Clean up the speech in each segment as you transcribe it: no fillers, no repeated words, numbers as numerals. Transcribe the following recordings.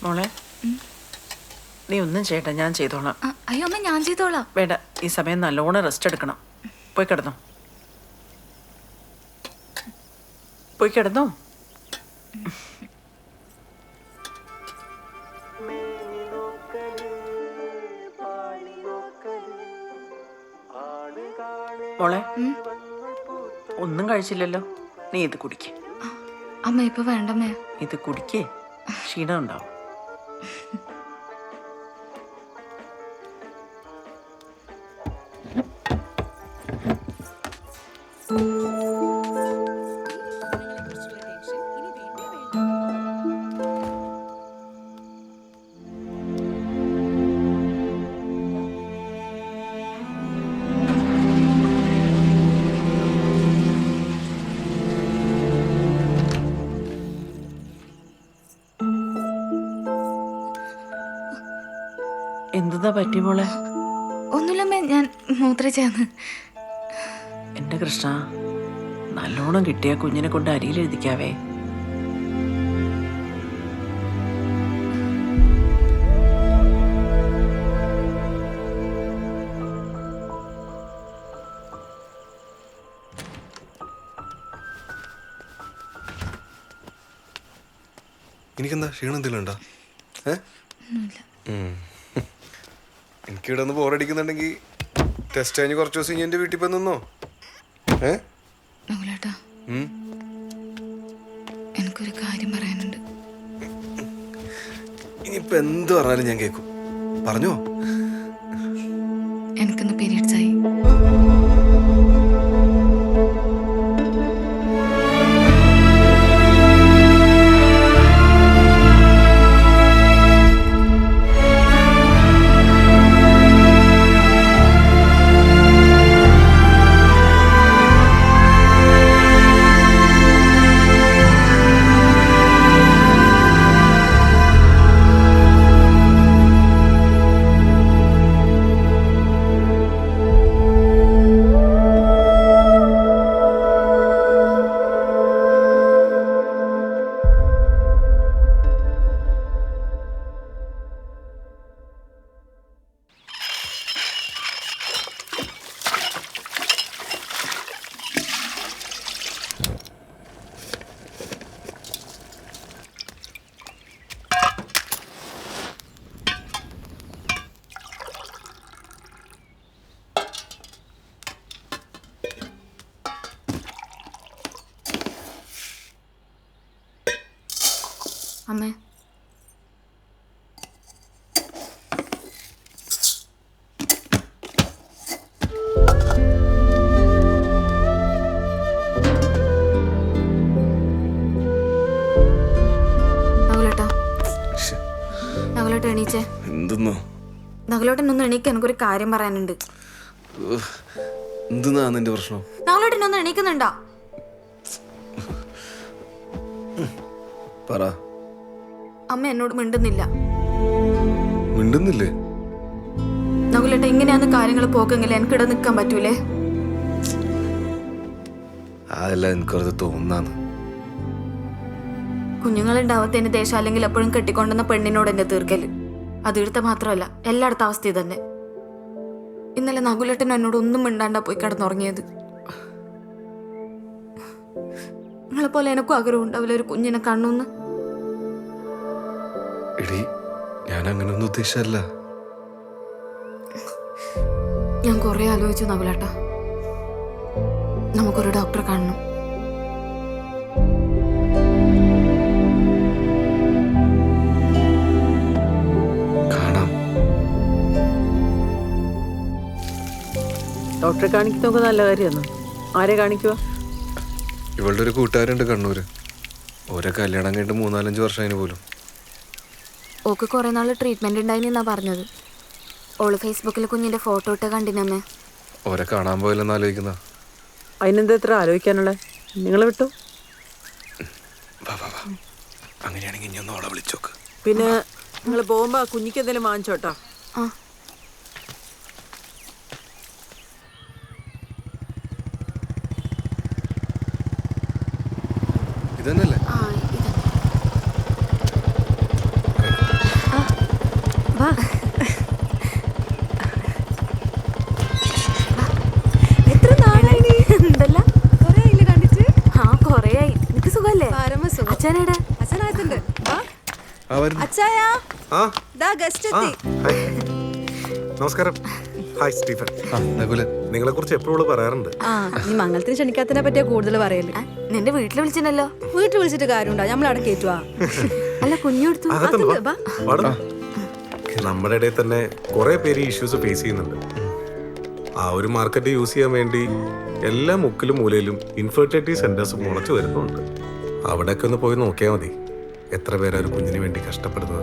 മോളെ നീ ഒന്നും ചെയ്യട്ടെ, ഞാൻ ചെയ്തോളാം. അയ്യോ അമ്മ, ഞാൻ ചെയ്തോളാം. വേണ്ട, ഈ സമയം നല്ലോണം റെസ്റ്റ് എടുക്കണം. പോയി കിടന്നോ, പോയി കിടന്നോ. മോളെ ഒന്നും കഴിച്ചില്ലല്ലോ, നീ ഇത് കുടിക്കേ. അമ്മ ഇപ്പൊ വേണ്ടമ്മേ. ഇത് കുടിക്കേ, ക്ഷീണം ഉണ്ടാവും. എന്താ പറ്റി മോളെ? ഒന്നുമില്ലമ്മേ, ഞാൻ മൂത്രച്ചാന്ന്. എന്റെ കൃഷ്ണ, നല്ലോണം കിട്ടിയ കുഞ്ഞിനെ കൊണ്ട് അരിയിൽ എഴുതിക്കാവേ. എനിക്കെന്താ ക്ഷീണം എന്തെങ്കിലും ഉണ്ടോ? എനിക്കിവിടെ ഒന്ന് ബോറടിക്കുന്നുണ്ടെങ്കിൽ ടെസ്റ്റ് കഴിഞ്ഞ് കുറച്ച് ദിവസം ഇനി എൻ്റെ വീട്ടിൽ പോയി നിന്നോ. എനിക്കൊരു കാര്യം പറയാനുണ്ട്. ഇനിയിപ്പോ എന്ത് പറഞ്ഞാലും ഞാൻ കേൾക്കും. പറഞ്ഞോ. എനിക്കൊന്ന് പീരിയഡ്സ് ആയി. അമ്മേ, നകുലേട്ട എണീച്ചേ. എന്തെന്നോ? നകുലേട്ടൻ ഒന്ന് എണീക്ക, എനിക്കൊരു കാര്യം പറയാനുണ്ട്. എന്തെന്നാ നിന്റെ പ്രശ്നം? നകുലേട്ടൻ ഒന്ന് എണീക്കുന്നുണ്ടോ? പറ. അമ്മ എന്നോട് മിണ്ടുന്നില്ല. മിണ്ടുന്നില്ലേ? നകുലേട്ട, ഇങ്ങനെയാന്ന് കാര്യങ്ങൾ പോക്കെങ്കിൽ എനിക്കിടെ നിൽക്കാൻ പറ്റൂലേ? അതല്ല, എനിക്കത് തോന്നാന്ന്. കുഞ്ഞുങ്ങളുണ്ടാവത്തേന് ദേശം അല്ലെങ്കിൽ എപ്പോഴും കെട്ടിക്കൊണ്ടുവന്ന പെണ്ണിനോട് എന്നെ തീർക്കല്. അത് ഇവിടുത്തെ മാത്രമല്ല, എല്ലായിടത്തും അവസ്ഥ തന്നെ. ഇന്നലെ നകുലേട്ടനും എന്നോട് ഒന്നും മിണ്ടാണ്ടാ പോയി കിടന്നുറങ്ങിയത്. നിങ്ങളെപ്പോലെ എനിക്കും ആഗ്രഹം ഉണ്ടാവില്ല ഒരു കുഞ്ഞിനെ കണ്ണൂന്ന്. എടി, ഞാൻ അങ്ങനൊന്നും ഉദ്ദേശിച്ചല്ല. ഞാൻ കുറെ ആലോചിച്ചു നകുലേട്ട, നമുക്കൊരു ഡോക്ടറെ കാണണം. ഡോക്ടറെ കാണിക്കുന്നൊക്കെ നല്ല കാര്യമാണ്. ആരെ കാണിക്കുക? ഇവളുടെ ഒരു കൂട്ടുകാരുണ്ട് കണ്ണൂര്. ഓരോ കല്യാണം കഴിഞ്ഞിട്ട് 3-4 വർഷം അതിന് പോലും. ഓക്ക് കുറെ നാള് ട്രീറ്റ്മെന്റ് ഉണ്ടായിന്നാ പറഞ്ഞത്. ഓള് ഫേസ്ബുക്കിൽ കുഞ്ഞിന്റെ ഫോട്ടോ ഇട്ട് കണ്ടിനമ്മേ. ഓരെ കാണാൻ പോയല്ലെന്ന് ആലോചിക്കുന്ന. അതിനെന്താ ഇത്ര ആലോചിക്കാനുള്ള? നിങ്ങൾ വിട്ടു. അങ്ങനെയാണെങ്കിൽ ഇനി ഒന്ന് ഓളെ വിളിച്ചോക്ക്. പിന്നെ നിങ്ങൾ പോകുമ്പോ കുഞ്ഞിക്ക് എന്തെങ്കിലും വാങ്ങിച്ചോട്ടോ. ഇതന്നല്ലേ? അച്ഛനെടാ അച്ഛനകത്തുണ്ട് വാ. ആ വരുന്നു. അച്ചായാ ആ ദാ ഗസ്റ്റ് ആ, എത്തി. ഹായ്. നമസ്കാരം. Hi Stephen. ആ, നകുലൻ. നിങ്ങളെ കുറിച്ച് എപ്പോഴും പറയാറുണ്ട്. ആ നീ മംഗലത്തിന് ക്ഷണിക്കാത്തതിനെ പറ്റിയാ കൂടുതൽ പറയല്. നിന്റെ വീട്ടിൽ വിളിച്ചിട്ടല്ലോ. വീട്ടിൽ വിളിച്ചിട്ട് കാര്യമുണ്ടോ? നമ്മൾ അവിടെ കയറ്റുവാ. അല്ല കുഞ്ഞു എടുത്തു. അകത്തുണ്ട് വാ. വാ. പാടുന്നു. നമ്മുടെ ഇടയിൽ തന്നെ കുറെ പേര് ഇഷ്യൂസ് ഫേസ് ചെയ്യുന്നുണ്ട്. ആ ഒരു മാർക്കറ്റ് യൂസ് ചെയ്യാൻ വേണ്ടി എല്ലാ മുക്കിലും മൂലയിലും ഇൻഫെർട്ടിലിറ്റി സെന്റേഴ്സ് മുളച്ചു വരുന്നുണ്ട്. അവിടെയൊക്കെ ഒന്ന് പോയി നോക്കിയാൽ മതി എത്ര പേരാ ഒരു കുഞ്ഞിന് വേണ്ടി കഷ്ടപ്പെടുന്നത്.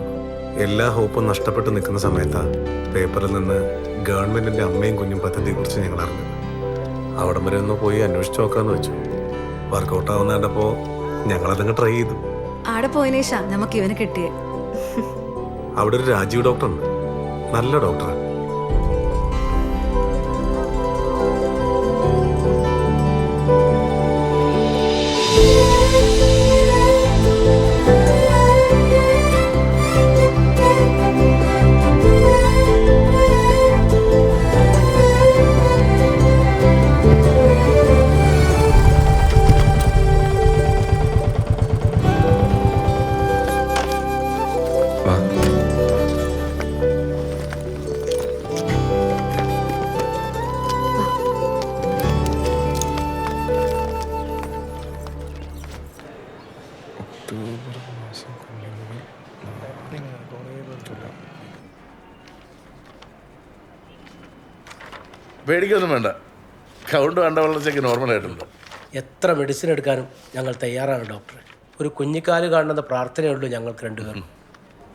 എല്ലാ ഹോപ്പും നഷ്ടപ്പെട്ട് നിൽക്കുന്ന സമയത്താണ് പേപ്പറിൽ നിന്ന് ഗവൺമെന്റിന്റെ അമ്മയും കുഞ്ഞും പദ്ധതിയെ കുറിച്ച് ഞങ്ങൾ അറിഞ്ഞു. അവിടം വരെ ഒന്ന് പോയി അന്വേഷിച്ച് നോക്കാന്ന് വെച്ചു. വർക്കൗട്ട് ആവുന്ന കണ്ടപ്പോ ഞങ്ങളതങ്ങ് ട്രൈ ചെയ്തു. ആടെ പോയതിനേശാ നമുക്ക് ഇവന് കിട്ടിയേ. അവിടെ ഒരു രാജീവ് ഡോക്ടർ ഉണ്ട്, നല്ല ഡോക്ടറാണ്. വാ. ഒക്ടോബർ മാസം കുഞ്ഞുങ്ങൾ പേടിക്കൊന്നും വേണ്ട. കൗണ്ട് വേണ്ട വളർച്ചയ്ക്ക് നോർമലായിട്ടുണ്ട്. എത്ര മെഡിസിൻ എടുക്കാനും ഞങ്ങൾ തയ്യാറാണ് ഡോക്ടർ. ഒരു കുഞ്ഞിക്കാല് കാണുന്ന പ്രാർത്ഥനയുള്ളൂ ഞങ്ങൾക്ക് രണ്ടുപേരും,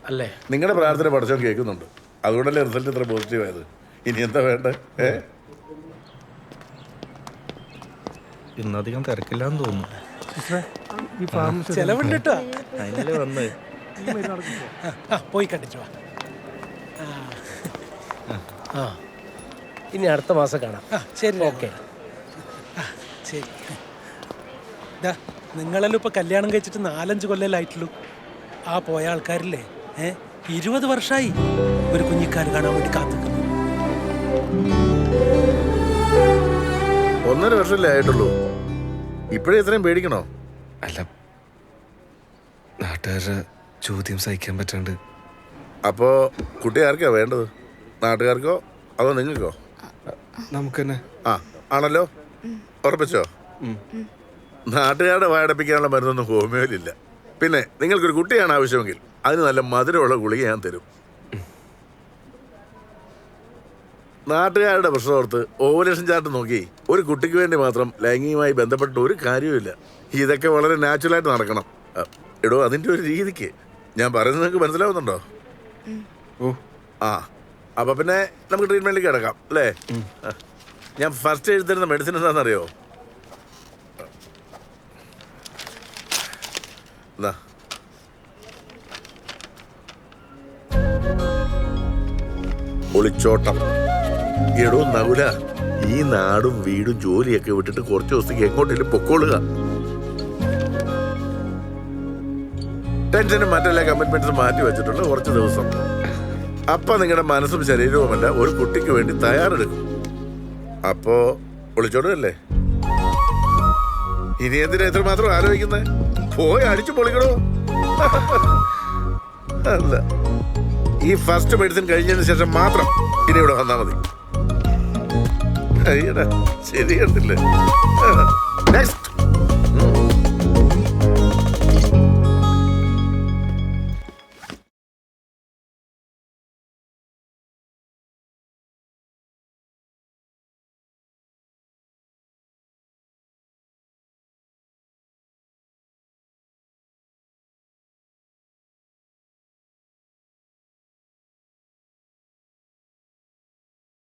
അല്ലേ? നിങ്ങളുടെ പ്രാർത്ഥന പഠിച്ചോ കേൾക്കുന്നുണ്ട്. അതുകൊണ്ടല്ലേ റിസൾട്ട് ഇത്ര പോസിറ്റീവ് ആയത്. ഇനി എന്താ വേണ്ടേ? ഇന്നധികം തിരക്കില്ലാന്ന് തോന്നുന്നു. ചെലവുണ്ട് കേട്ടോ. അതിനല്ലേ വന്നത്. പോയി കണ്ടിച്ചു വാ. ആ ഇനി അടുത്ത മാസം കാണാം. ശരി, ഓക്കെ. ശരി. നിങ്ങളെല്ലാം ഇപ്പൊ കല്യാണം കഴിച്ചിട്ട് 4-5 കൊല്ലമായിട്ടുള്ളൂ. ആ പോയ ആൾക്കാരില്ലേ 20 വർഷമായി ഒരു കുഞ്ഞിക്കാല് കാണാൻ വേണ്ടി കാത്തിക്കുന്നു. 1.5 വർഷമല്ലേ ആയിട്ടുള്ളൂ. ഇപ്പോഴേ ഇത്രയും പേടിക്കണോ? അല്ല, നാട്ടുകാരുടെ ചോദ്യം സഹിക്കാൻ പറ്റാണ്ട്. അപ്പോ കുട്ടി ആർക്കാ വേണ്ടത്? നാട്ടുകാർക്കോ അതോ നിങ്ങൾക്കോ? നമുക്ക് തന്നെ. ആ ആണല്ലോ, ഉറപ്പിച്ചോ? നാട്ടുകാരുടെ വായടപ്പിക്കാനുള്ള മരുന്നൊന്നും ഹോമിയോയിലില്ല. പിന്നെ നിങ്ങൾക്കൊരു കുട്ടിയാണ് ആവശ്യമെങ്കിൽ അതിന് നല്ല മധുരമുള്ള ഗുളിക ഞാൻ തരും. നാട്ടുകാരുടെ പ്രശ്നോർത്ത് ഓവലേഷൻ ചാർട്ട് നോക്കി ഒരു കുട്ടിക്ക് വേണ്ടി മാത്രം ലൈംഗികമായി ബന്ധപ്പെട്ട ഒരു കാര്യവുമില്ല. ഇതൊക്കെ വളരെ നാച്ചുറലായിട്ട് നടക്കണം. എടോ, അതിൻ്റെ ഒരു രീതിക്ക് ഞാൻ പറയുന്നത് നിങ്ങൾക്ക് മനസ്സിലാവുന്നുണ്ടോ? ഓ ആ, അപ്പൊ പിന്നെ നമുക്ക് ട്രീറ്റ്മെന്റിലേക്ക് കിടക്കാം അല്ലേ? ഞാൻ ഫസ്റ്റ് എഴുതരുന്ന മെഡിസിൻ എന്താണെന്നറിയോ? എന്താ? ഒളിച്ചോട്ടം. എടോ നകുല, ഈ നാടും വീടും ജോലിയൊക്കെ വിട്ടിട്ട് കുറച്ച് ദിവസത്തേക്ക് എങ്ങോട്ടേലും പൊക്കോളുക. ടെൻഷനും മറ്റെല്ലാ കമ്മിറ്റ്മെന്റ്സും മാറ്റി വെച്ചിട്ടുള്ള കുറച്ച് ദിവസം. അപ്പൊ നിങ്ങളുടെ മനസ്സും ശരീരവുമല്ല ഒരു കുട്ടിക്ക് വേണ്ടി തയ്യാറെടുക്കും. അപ്പോ ഒളിച്ചോടുകയല്ലേ? ഇനി എന്തിനാ എത്രമാത്രം ആലോചിക്കുന്നേ? പോയി അടിച്ചു പൊളിക്കണോ? അല്ല, ഈ ഫസ്റ്റ് മെഡിസിൻ കഴിഞ്ഞതിന് ശേഷം മാത്രം ഇനി ഇവിടെ വന്നാൽ മതി. അയ്യടാ, ശരിയല്ലേ? നെക്സ്റ്റ്.